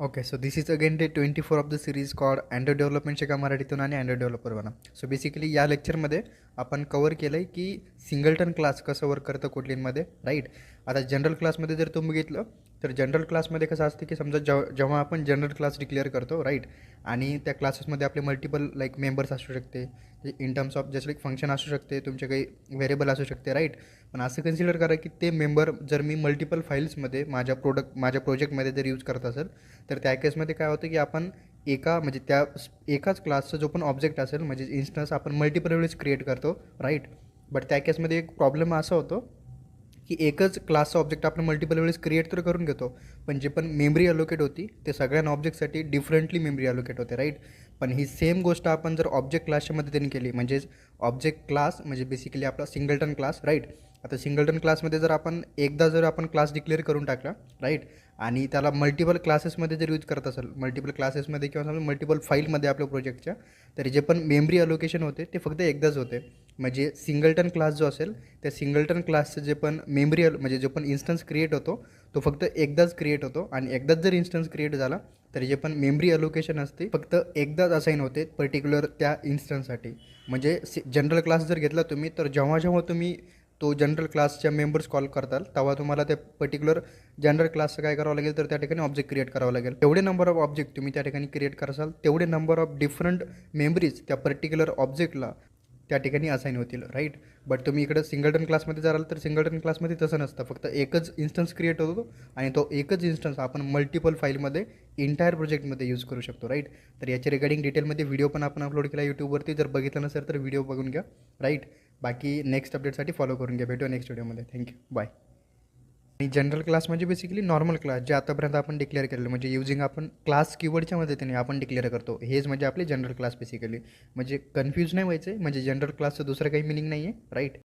Okay, so this is again day 24 of the series called Android development शिका मराठीतून आणि Android developer बना. So basically या लेक्चरमध्ये आपण कवर केलं आहे की सिंगलटन क्लास कसं वर्क करतं कोटलीनमध्ये, राईट. आता जनरल क्लासमध्ये जर तुम्ही बघितलं तर जनरल क्लासमध्ये कसं असतं की समजा जेव्हा आपण जनरल क्लास डिक्लेअर करतो, राईट, आणि त्या क्लासेसमध्ये आपले मल्टिपल लाईक मेंबर्स असू शकते, in terms of just like function असू शकते, तुमचे काही व्हेरिएबल असू शकते, राईट. पण असं कन्सिडर करा की ते मेंबर जर मी मल्टिपल फाईल्समध्ये माझ्या प्रोजेक्टमध्ये जर यूज करत असेल तर त्या केसमध्ये काय होतं की आपण म्हणजे त्या एकाच क्लासचा जो पण ऑब्जेक्ट असेल म्हणजे इन्स्टन्स आपण मल्टिपल वेळेस क्रिएट करतो, राईट. बट त्या केसमध्ये एक प्रॉब्लेम असा होतो की एकच क्लासचा ऑब्जेक्ट आपण मल्टिपल वेळेस क्रिएट तर करून घेतो, पण जे पण मेमरी अलोकेट होती ते सगळ्या ऑब्जेक्टसाठी डिफरंटली मेमरी अलोकेट होते, राईट. पण ही सेम गोष्ट आपण जर ऑब्जेक्ट क्लासच्या मदतीने केली, म्हणजेच ऑब्जेक्ट क्लास म्हणजे बेसिकली आपला सिंगलटन क्लास, राईट. आता सिंगलटन क्लासमध्ये जर आपण क्लास डिक्लेअर करून टाकला, राईट, आणि त्याला मल्टिपल क्लासेसमध्ये जर यूज करत असेल, मल्टिपल क्लासेसमध्ये किंवा समजा मल्टिपल फाईलमध्ये आपल्या प्रोजेक्टच्या, तर जे पण मेमरी अलोकेशन होते ते फक्त एकदाच होते. म्हणजे सिंगलटन क्लास जो असेल त्या सिंगलटन क्लासचं जे पण म्हणजे जो पण इन्स्टन्स क्रिएट होतो तो फक्त एकदाच क्रिएट होतो, आणि एकदाच जर इन्स्टन्स क्रिएट झाला तर जे पण मेमरी अलोकेशन असते फक्त एकदाच असाईन होते पर्टिक्युलर त्या इन्स्टन्ससाठी. म्हणजे जनरल क्लास जर घेतला तुम्ही तर जेव्हा जेव्हा तुम्ही तो जनरल क्लासच्या मेंबर्स कॉल करताल तेव्हा तुम्हाला त्या पर्टिक्युलर जनरल क्लासचं काय करावं लागेल तर त्या ठिकाणी ऑब्जेक्ट क्रिएट करावं लागेल. तेवढे नंबर ऑफ ऑब्जेक्ट तुम्ही त्या ठिकाणी क्रिएट कराल तेवढे नंबर ऑफ डिफरंट मेमरीज त्या पर्टिक्युलर ऑब्जेक्टला त्या ठिकाणी असाईन होतील, राईट. बट तुम्ही इकडं सिंगलटन क्लासमध्ये जाल तर सिंगलटन क्लासमध्ये तसं नसतं, फक्त एकच इन्स्टन्स क्रिएट होतो आणि तो एकच इन्स्टन्स आपण मल्टिपल फाईलमध्ये इंटायर प्रोजेक्टमध्ये यूज करू शकतो, राईट. तर याच्या रिगार्डिंग डिटेलमध्ये व्हिडिओ पण आपण अपलोड केला यूट्यूबवरती, जर बघितलं नसेल तर व्हिडिओ बघून घ्या, राईट. बाकी नेक्स्ट अपडेटसाठी फॉलो करून घ्या. भेटूया नेक्स्ट व्हिडिओमध्ये. Thank you, bye. आणि जनरल क्लास म्हणजे बेसिकली नॉर्मल क्लास जे आतापर्यंत आपण डिक्लेअर केलेलं, म्हणजे युजिंग आपण क्लास कीवर्डच्या मदतीने आपण डिक्लेअर करतो, हेच म्हणजे आपले जनरल क्लास बेसिकली. म्हणजे कन्फ्यूज नाही व्हायचं आहे, म्हणजे जनरल क्लासचं दुसरं काही मिनिंग नाही आहे, राईट.